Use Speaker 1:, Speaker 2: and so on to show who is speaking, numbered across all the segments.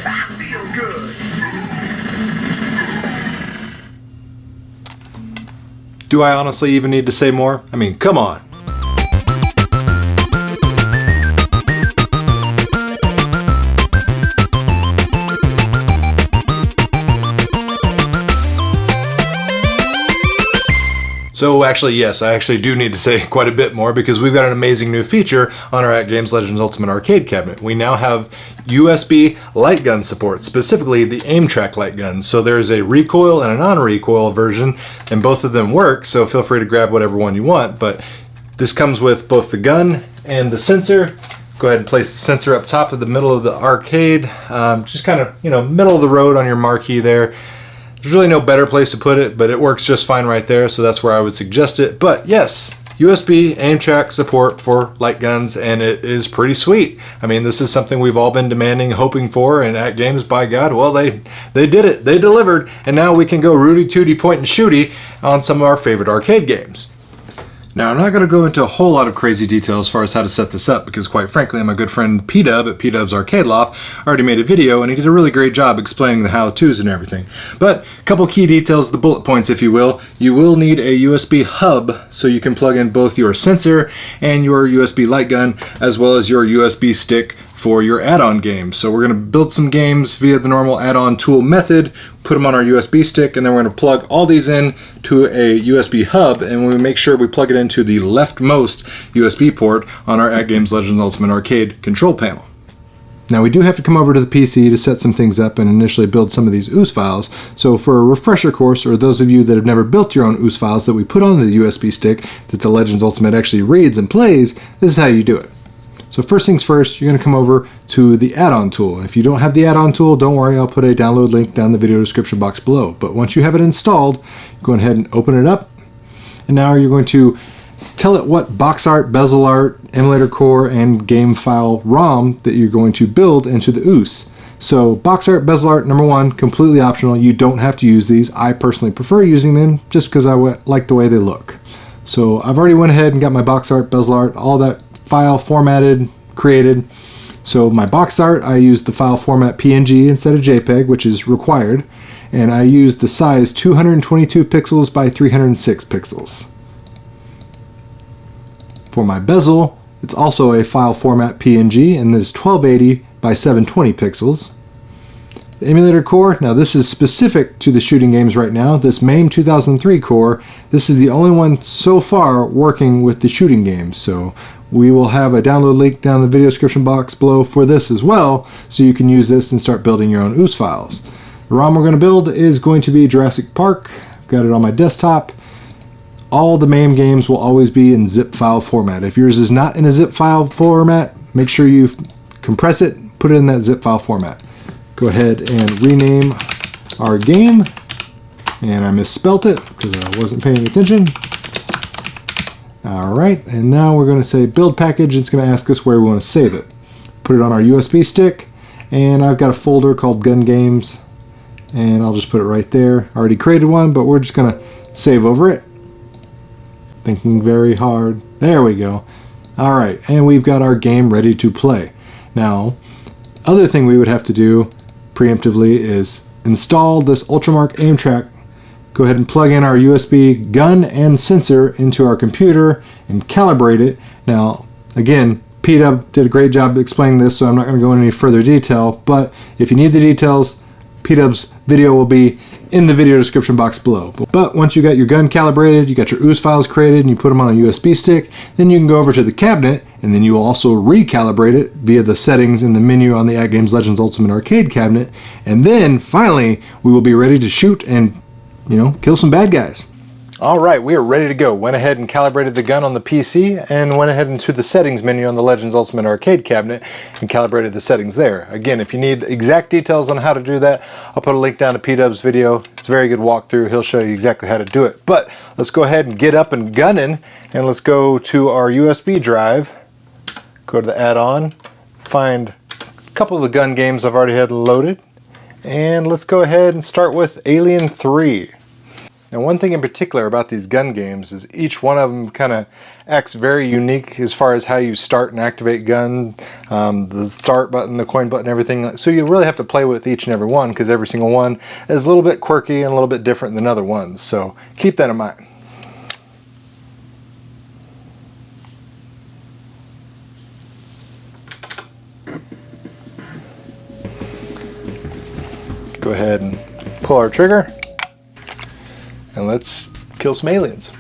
Speaker 1: I feel good.
Speaker 2: Do I honestly even need to say more? I mean, come on. So actually, yes, I actually do need to say quite a bit more because we've got an amazing new feature on our AtGames Legends Ultimate Arcade cabinet. We now have USB light gun support, specifically the aim track light guns. So there's a recoil and a non-recoil version, and both of them work, so feel free to grab whatever one you want. But this comes with both the gun and the sensor. Go ahead and place the sensor up top of the middle of the arcade, just kind of, middle of the road on your marquee there. There's really no better place to put it, but it works just fine right there, so that's where I would suggest it. But yes, USB aim track support for light guns, and it is pretty sweet. I mean, this is something we've all been demanding, hoping for, and AtGames, by God, well, they did it. They delivered, and now we can go Rudy Tooty point and shooty on some of our favorite arcade games. Now, I'm not going to go into a whole lot of crazy detail as far as how to set this up, because quite frankly, my good friend P-Dub at P-Dub's Arcade Loft already made a video, and he did a really great job explaining the how-tos and everything. But a couple key details, the bullet points, if you will. You will need a USB hub, so you can plug in both your sensor and your USB light gun, as well as your USB stick for your add-on games. So we're going to build some games via the normal add-on tool method, put them on our USB stick, and then we're going to plug all these in to a USB hub, and we make sure we plug it into the leftmost USB port on our AtGames Legends Ultimate Arcade control panel. Now we do have to come over to the PC to set some things up and initially build some of these OOS files. So for a refresher course, or those of you that have never built your own OOS files that we put on the USB stick that the Legends Ultimate actually reads and plays, this is how you do it. So first things first, you're going to come over to the add-on tool. If you don't have the add-on tool, don't worry, I'll put a download link down the video description box below. But once you have it installed, go ahead and open it up. And now you're going to tell it what box art, bezel art, emulator core, and game file ROM that you're going to build into the OOS. So box art, bezel art, number one, completely optional. You don't have to use these. I personally prefer using them just because I like the way they look. So I've already went ahead and got my box art, bezel art, all that file formatted, created. So my box art, I used the file format PNG instead of JPEG, which is required, and I used the size 222 pixels by 306 pixels. For my bezel, it's also a file format PNG, and this is 1280 by 720 pixels. The emulator core, now this is specific to the shooting games right now. This MAME 2003 core, this is the only one so far working with the shooting games. So we will have a download link down in the video description box below for this as well, so you can use this and start building your own OOS files. The ROM we're going to build is going to be Jurassic Park. I've got it on my desktop. All the MAME games will always be in zip file format. If yours is not in a zip file format, make sure you compress it, put it in that zip file format. Go ahead and rename our game, and I misspelt it because I wasn't paying attention. Alright, and now we're going to say build package. It's going to ask us where we want to save it. Put it on our USB stick, and I've got a folder called Gun Games, and I'll just put it right there. I already created one, but we're just going to save over it. Thinking very hard. There we go. Alright, and we've got our game ready to play. Now, other thing we would have to do preemptively is install this Ultramark aim track. Go ahead and plug in our USB gun and sensor into our computer and calibrate it. Now, again, P-Dub did a great job explaining this, so I'm not going to go into any further detail, but if you need the details, P-Dub's video will be in the video description box below. But once you got your gun calibrated, you got your OOS files created, and you put them on a USB stick, then you can go over to the cabinet, and then you will also recalibrate it via the settings in the menu on the AtGames Legends Ultimate Arcade cabinet, and then finally we will be ready to shoot and, kill some bad guys. Alright, we are ready to go. Went ahead and calibrated the gun on the PC and went ahead into the settings menu on the Legends Ultimate Arcade cabinet and calibrated the settings there. Again, if you need exact details on how to do that, I'll put a link down to P-Dub's video. It's a very good walkthrough. He'll show you exactly how to do it. But let's go ahead and get up and gunning, and let's go to our USB drive, go to the add-on, find a couple of the gun games I've already had loaded, and let's go ahead and start with Alien 3. And one thing in particular about these gun games is each one of them kind of acts very unique as far as how you start and activate gun, the start button, the coin button, everything. So you really have to play with each and every one because every single one is a little bit quirky and a little bit different than other ones. So keep that in mind. Go ahead and pull our trigger and let's kill some aliens.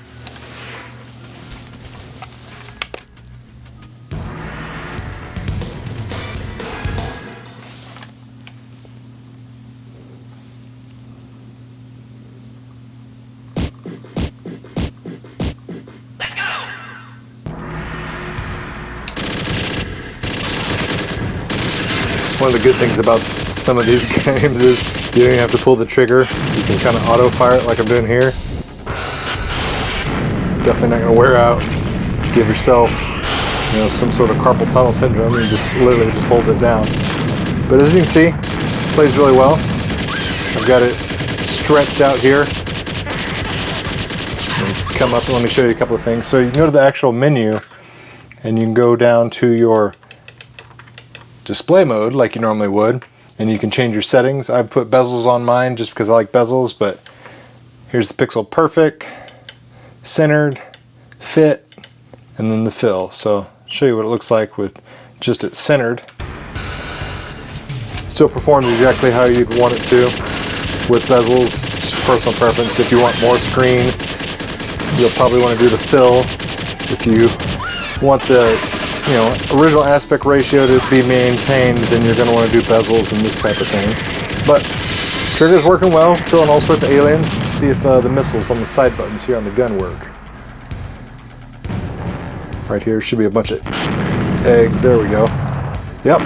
Speaker 2: One of the good things about some of these games is you don't even have to pull the trigger. You can kind of auto fire it like I'm doing here. Definitely not going to wear out. Give yourself, you know, some sort of carpal tunnel syndrome. You just literally just hold it down. But as you can see, it plays really well. I've got it stretched out here. Come up and let me show you a couple of things. So you can go to the actual menu and you can go down to your display mode like you normally would, and you can change your settings. I've put bezels on mine just because I like bezels, but here's the pixel perfect, centered, fit, and then the fill. So I'll show you what it looks like with just it centered. Still performs exactly how you'd want it to with bezels, just personal preference. If you want more screen, you'll probably want to do the fill. If you want the original aspect ratio to be maintained, then you're going to want to do bezels and this type of thing. But trigger's working well, throwing all sorts of aliens. Let's see if the missiles on the side buttons here on the gun work. Right here should be a bunch of eggs. There we go. Yep.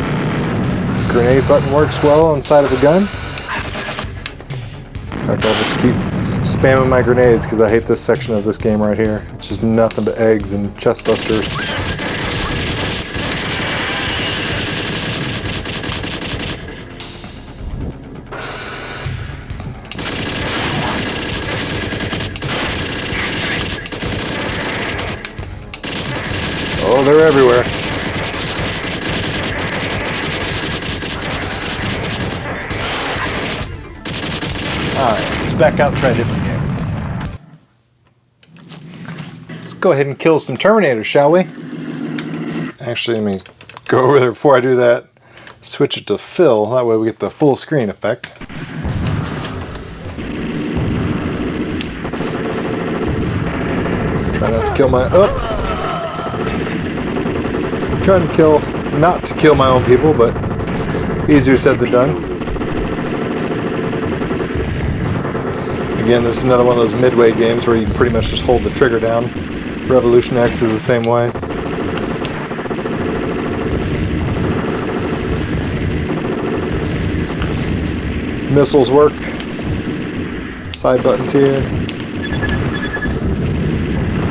Speaker 2: Grenade button works well on the side of the gun. In fact, I'll just keep spamming my grenades because I hate this section of this game right here. It's just nothing but eggs and chest busters. Oh, they're everywhere. Alright, let's back out and try a different game. Let's go ahead and kill some Terminators, shall we? Actually, let me go over there before I do that. Switch it to fill, that way we get the full screen effect. Try not to kill my... Oh! Trying to not to kill my own people, but easier said than done. Again, this is another one of those midway games where you can pretty much just hold the trigger down. Revolution X is the same way. Missiles work. Side buttons here.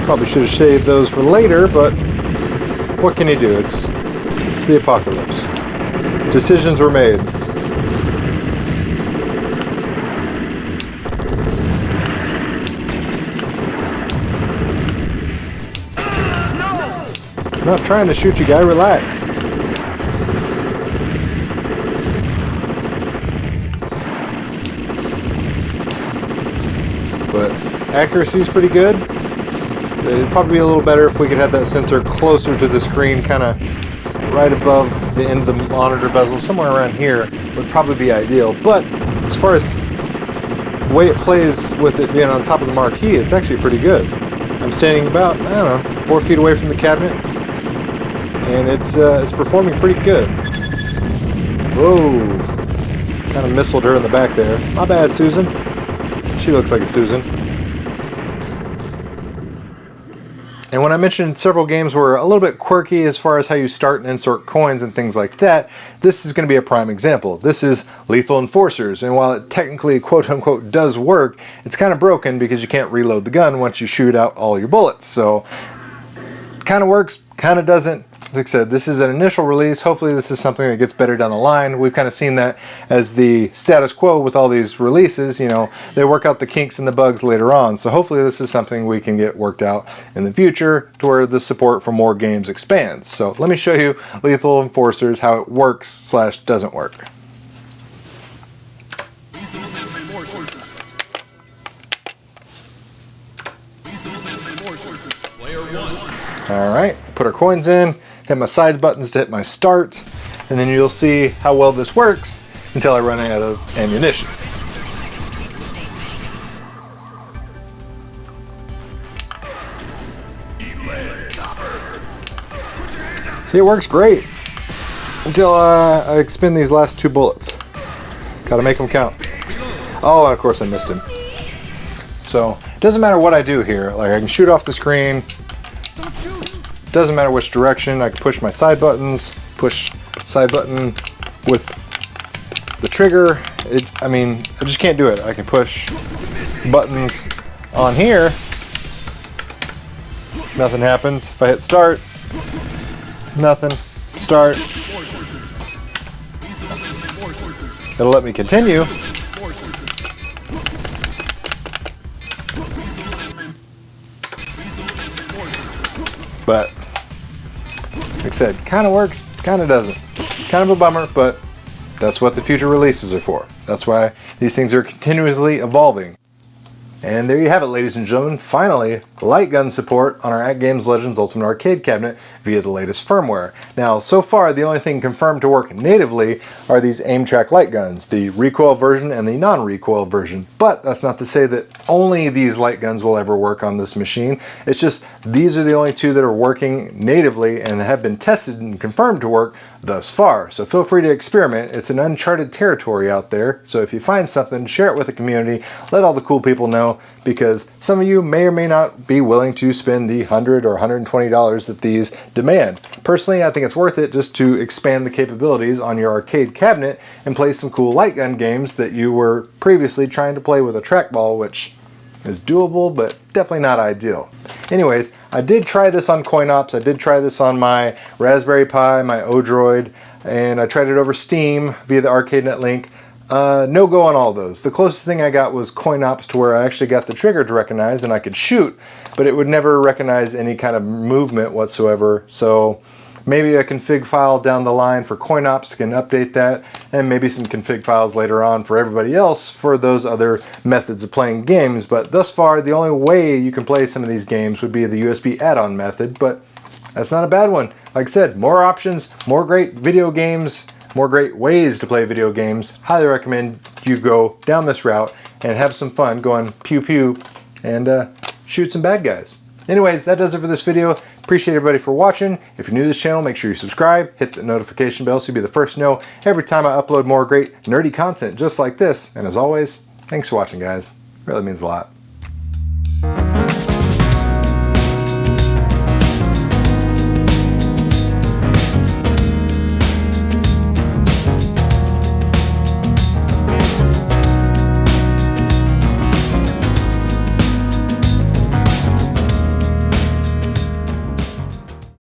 Speaker 2: Probably should have shaved those for later, but what can you do? It's the apocalypse. Decisions were made. I'm not trying to shoot you, guy. Relax. But accuracy is pretty good. So it'd probably be a little better if we could have that sensor closer to the screen, kind of right above the end of the monitor bezel, somewhere around here would probably be ideal. But as far as the way it plays with it being on top of the marquee, it's actually pretty good. I'm standing about, I don't know, 4 feet away from the cabinet, and it's performing pretty good. Whoa! Kind of missiled her in the back there. My bad, Susan. She looks like a Susan. And when I mentioned several games were a little bit quirky as far as how you start and insert coins and things like that, this is going to be a prime example. This is Lethal Enforcers, and while it technically quote-unquote does work, it's kind of broken because you can't reload the gun once you shoot out all your bullets. So, kind of works, kind of doesn't. like I said, this is an initial release. Hopefully this is something that gets better down the line. We've kind of seen that as the status quo with all these releases. You know, they work out the kinks and the bugs later on. So hopefully this is something we can get worked out in the future to where the support for more games expands. So let me show you Lethal Enforcers, how it works / doesn't work. Alright, put our coins in, hit my side buttons to hit my start, and then you'll see how well this works until I run out of ammunition. See, it works great until I expend these last 2 bullets. Gotta make them count. Oh, and of course I missed him. So, it doesn't matter what I do here. Like, I can shoot off the screen. Doesn't matter which direction. I can push my side buttons, push side button with the trigger. I mean, I just can't do it. I can push buttons on here. Nothing happens. If I hit start, nothing. Start. It'll let me continue. But, like I said, kind of works, kind of doesn't. Kind of a bummer, but that's what the future releases are for. That's why these things are continuously evolving. And there you have it, ladies and gentlemen. Finally, light gun support on our AtGames Legends Ultimate Arcade cabinet via the latest firmware. Now, so far, the only thing confirmed to work natively are these aim track light guns, the recoil version and the non-recoil version. But that's not to say that only these light guns will ever work on this machine. It's just these are the only 2 that are working natively and have been tested and confirmed to work thus far. So feel free to experiment. It's an uncharted territory out there. So if you find something, share it with the community. Let all the cool people know, because some of you may or may not be willing to spend the $100 or $120 that these demand. Personally, I think it's worth it just to expand the capabilities on your arcade cabinet and play some cool light gun games that you were previously trying to play with a trackball, which is doable, but definitely not ideal. Anyways, I did try this on CoinOps. I did try this on my Raspberry Pi, my Odroid, and I tried it over Steam via the ArcadeNet link. No go on all those. The closest thing I got was CoinOps, to where I actually got the trigger to recognize and I could shoot, but it would never recognize any kind of movement whatsoever. So maybe a config file down the line for CoinOps can update that, and maybe some config files later on for everybody else for those other methods of playing games. But thus far, the only way you can play some of these games would be the USB add-on method, but that's not a bad one. Like I said, more options, more great video games, more great ways to play video games. Highly recommend you go down this route and have some fun going pew pew and shoot some bad guys. Anyways, that does it for this video. Appreciate everybody for watching. If you're new to this channel, make sure you subscribe, hit the notification bell so you'll be the first to know every time I upload more great nerdy content just like this. And as always, thanks for watching, guys. It really means a lot.